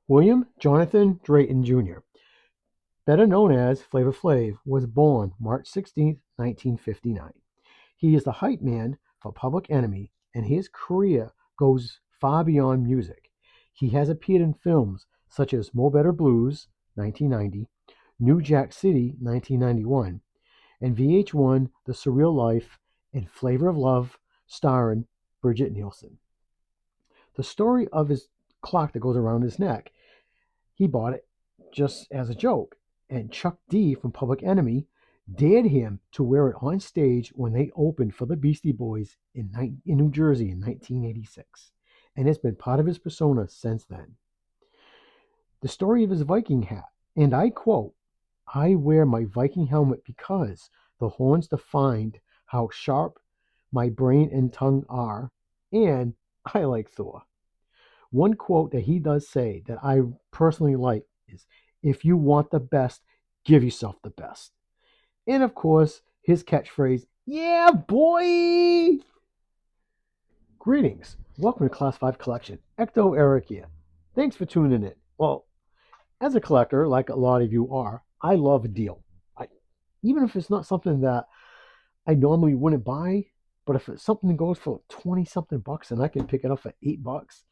William Jonathan Drayton Jr., better known as Flavor Flav, was born March 16th, 1959. He is the hype man for Public Enemy, and his career goes far beyond music. He has appeared in films such as Mo Better Blues, 1990, New Jack City, 1991, and VH1 The Surreal Life and Flavor of Love, starring Bridget Nielsen. The story of his clock that goes around his neck, he bought it just as a joke, and Chuck D from Public Enemy dared him to wear it on stage when they opened for the Beastie Boys in New Jersey in 1986, and it's been part of his persona since then. The story of his Viking hat, and I quote, "I wear my Viking helmet because the horns defined how sharp my brain and tongue are, and I like Thor." One quote that he does say that I personally like is, "If you want the best, give yourself the best." And of course, his catchphrase, "Yeah, boy!" Greetings. Welcome to Class 5 Collection. Ecto Eric here. Thanks for tuning in. Well, as a collector, like a lot of you are, I love a deal. Even if it's not something that I normally wouldn't buy, but if it's something that goes for 20 something bucks and I can pick it up for $8,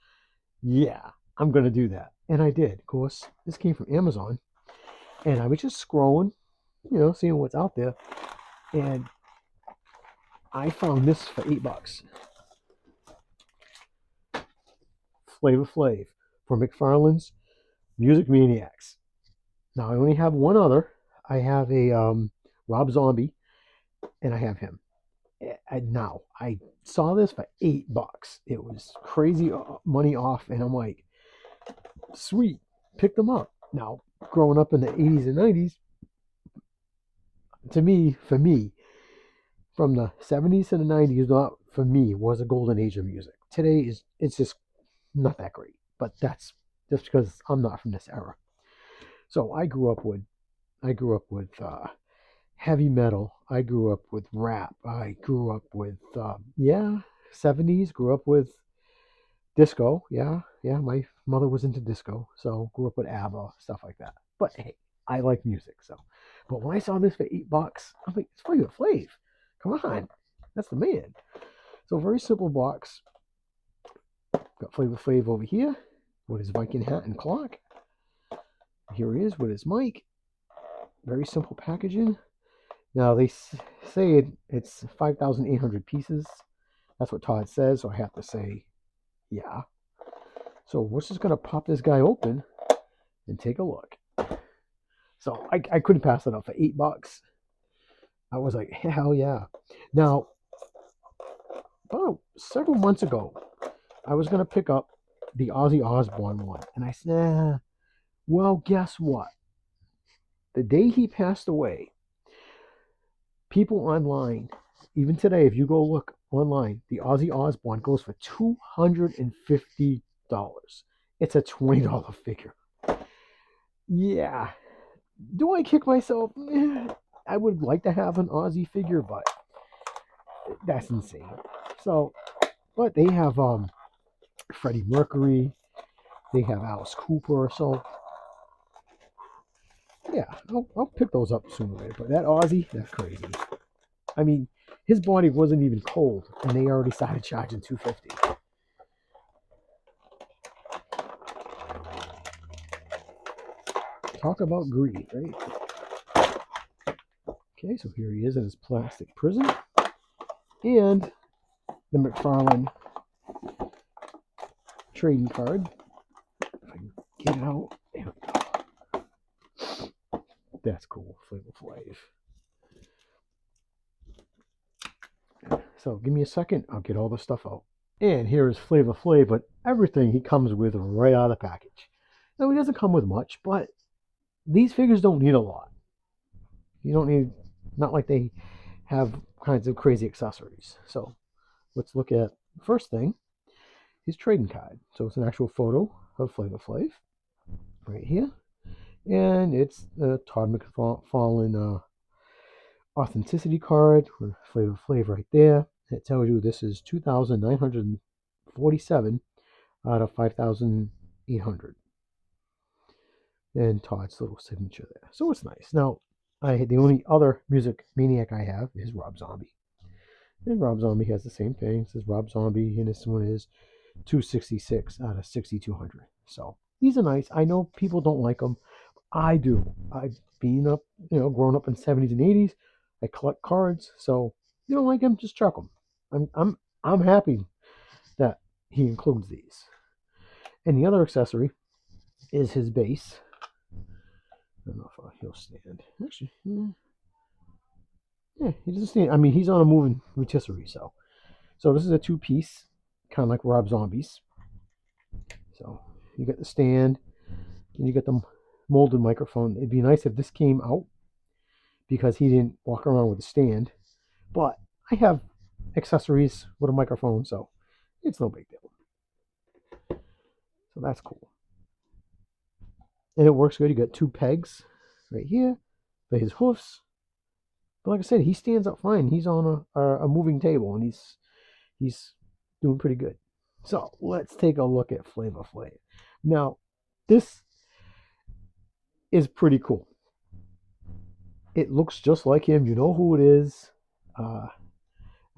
yeah, I'm going to do that. And I did. Of course, this came from Amazon. And I was just scrolling, seeing what's out there. And I found this for $8. Flavor Flav for Mcfarlane's Music Maniacs. Now I only have one other. I have a Rob Zombie, and I have him. And now I saw this for $8. It was crazy money off, and I'm like, sweet, pick them up. Now, growing up in the 80s and 90s, for me, from the 70s to the 90s, not for me, was a golden age of music. Today it's just not that great, but that's just because I'm not from this era. So I grew up with heavy metal. I grew up with rap. I grew up with 70s. Grew up with disco. Yeah, yeah. My mother was into disco, so grew up with ABBA, stuff like that. But hey, I like music, so. But when I saw this for $8, I'm like, it's Flavor Flav. Come on, that's the man. So very simple box. Got Flavor Flav over here with his Viking hat and clock. Here he is with his mic. Very simple packaging. Now they say it's 5,800 pieces. That's what Todd says, so I have to say, yeah. So we're just gonna pop this guy open and take a look. So I couldn't pass it up for $8. I was like, hell yeah. Now, about several months ago, I was gonna pick up the Ozzy Osbourne one, and I said, well, guess what? The day he passed away, people online, even today, if you go look online, the Ozzy Osbourne goes for $250. It's a $20 figure. Yeah. Do I kick myself? I would like to have an Ozzy figure, but that's insane. So, but they have Freddie Mercury, they have Alice Cooper, so yeah, I'll pick those up sooner or later. But that Ozzy, that's crazy. I mean, his body wasn't even cold, and they already started charging $250. Talk about greed, right? Okay, so here he is in his plastic prison, and the Mcfarlane trading card. If I can get it out, there we go. That's cool, Flavor Flav. So give me a second, I'll get all the stuff out. And here is Flavor Flav, but everything he comes with right out of the package. Now he doesn't come with much, but these figures don't need a lot. You don't need, not like they have kinds of crazy accessories. So let's look at the first thing, his trading card. So it's an actual photo of Flavor Flav right here. And it's the Todd McFarlane authenticity card with Flavor Flav right there. It tells you this is 2,947 out of 5,800. and Todd's little signature there. So it's nice. Now, the only other music maniac I have is Rob Zombie. And Rob Zombie has the same thing. It says Rob Zombie, and this one is 266 out of 6200. So these are nice. I know people don't like them. I do. I've been up, grown up in the 70s and 80s. I collect cards, so you don't like them, just chuck them. I'm happy that he includes these. And the other accessory is his bass. I don't know if he'll stand. Actually, yeah, he doesn't stand. I mean, he's on a moving rotisserie, so this is a two-piece, kind of like Rob Zombie's. So you get the stand, and you get the molded microphone. It'd be nice if this came out because he didn't walk around with a stand. But I have accessories with a microphone, so it's no big deal. So that's cool. And it works good. You got two pegs right here for his hoofs. But like I said, he stands up fine. He's on a moving table, and he's doing pretty good. So let's take a look at Flav Flav. Now, this is pretty cool. It looks just like him. You know who it is.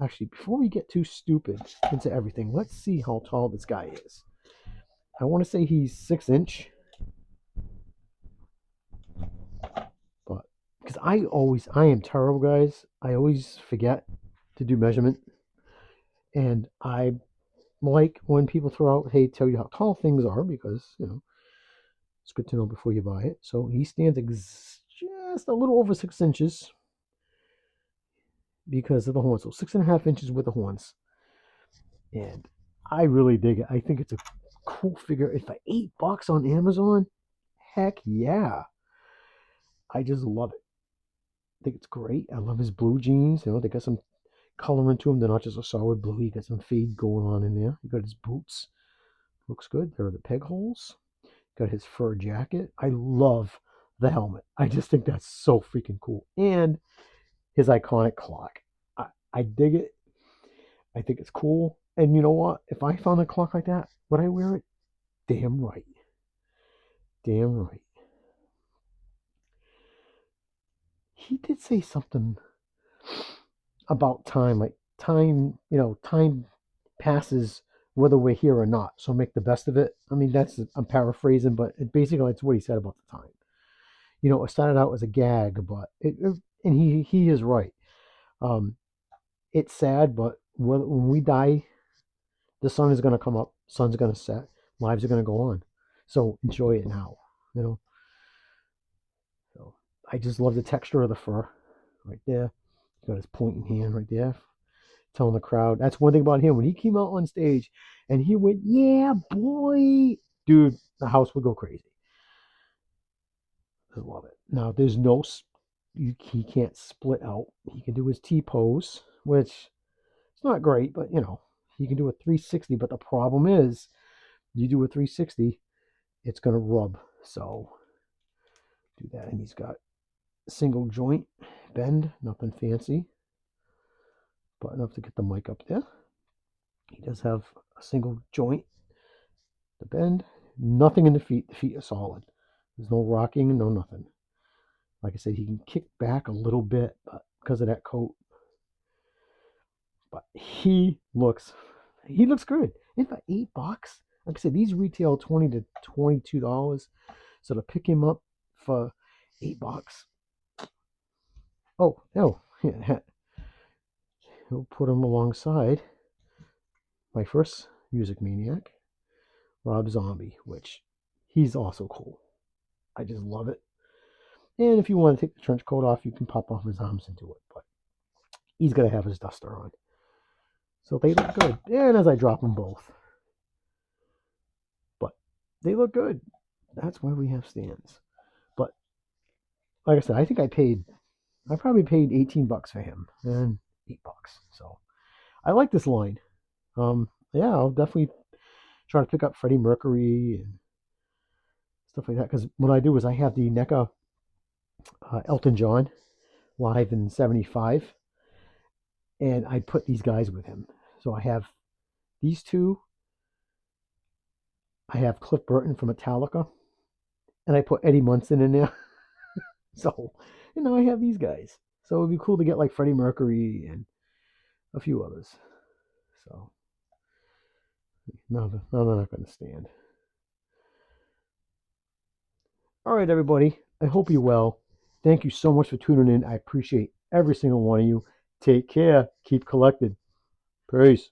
Actually, before we get too stupid into everything, let's see how tall this guy is. I want to say he's 6 inch. But because I am terrible, guys. I always forget to do measurement. And I like when people throw out, hey, tell you how tall things are, because, it's good to know before you buy it. So he stands just a little over 6 inches because of the horns. So 6.5 inches with the horns. And I really dig it. I think it's a cool figure. If I $8 on Amazon, heck yeah. I just love it. I think it's great. I love his blue jeans. They got some color into them. They're not just a solid blue. You got some fade going on in there. You got his boots. Looks good. There are the peg holes. Got his fur jacket. I love the helmet. I just think that's so freaking cool. And his iconic clock. I dig it. I think it's cool. And you know what? If I found a clock like that, would I wear it? Damn right. Damn right. He did say something about time. Like time, time passes whether we're here or not. So make the best of it. I mean, I'm paraphrasing, but basically that's what he said about the time. It started out as a gag, but and he is right. It's sad, but when we die, the sun is going to come up, sun's going to set, lives are going to go on. So enjoy it now, So I just love the texture of the fur right there. Got his pointing hand right there, telling the crowd. That's one thing about him. When he came out on stage and he went, yeah, boy, dude, the house would go crazy. I love it. Now, there's he can't split out. He can do his T-pose, which it's not great, but, he can do a 360. But the problem is, you do a 360, it's going to rub. So do that. And he's got a single joint bend, nothing fancy, but enough to get the mic up there. He does have a single joint, the bend, nothing in the feet. The feet are solid. There's no rocking, no nothing. Like I said, he can kick back a little bit because of that coat. But he looks good. And for $8, like I said, these retail $20 to $22. So to pick him up for $8, oh no, he'll put him alongside my first music maniac, Rob Zombie, which he's also cool. I just love it. And if you want to take the trench coat off, you can pop off his arms into it. But he's got to have his duster on. So they look good. And as I drop them both. But they look good. That's why we have stands. But like I said, I think I probably paid $18 for him. And $8. So I like this line. Yeah, I'll definitely try to pick up Freddie Mercury and stuff like that. Because what I do is I have the NECA Elton John live in '75, and I put these guys with him. So I have these two. I have Cliff Burton from Metallica, and I put Eddie Munson in there. So, I have these guys. So it'd be cool to get like Freddie Mercury and a few others. So, no, they're not going to stand. All right, everybody. I hope you're well. Thank you so much for tuning in. I appreciate every single one of you. Take care. Keep collected. Peace.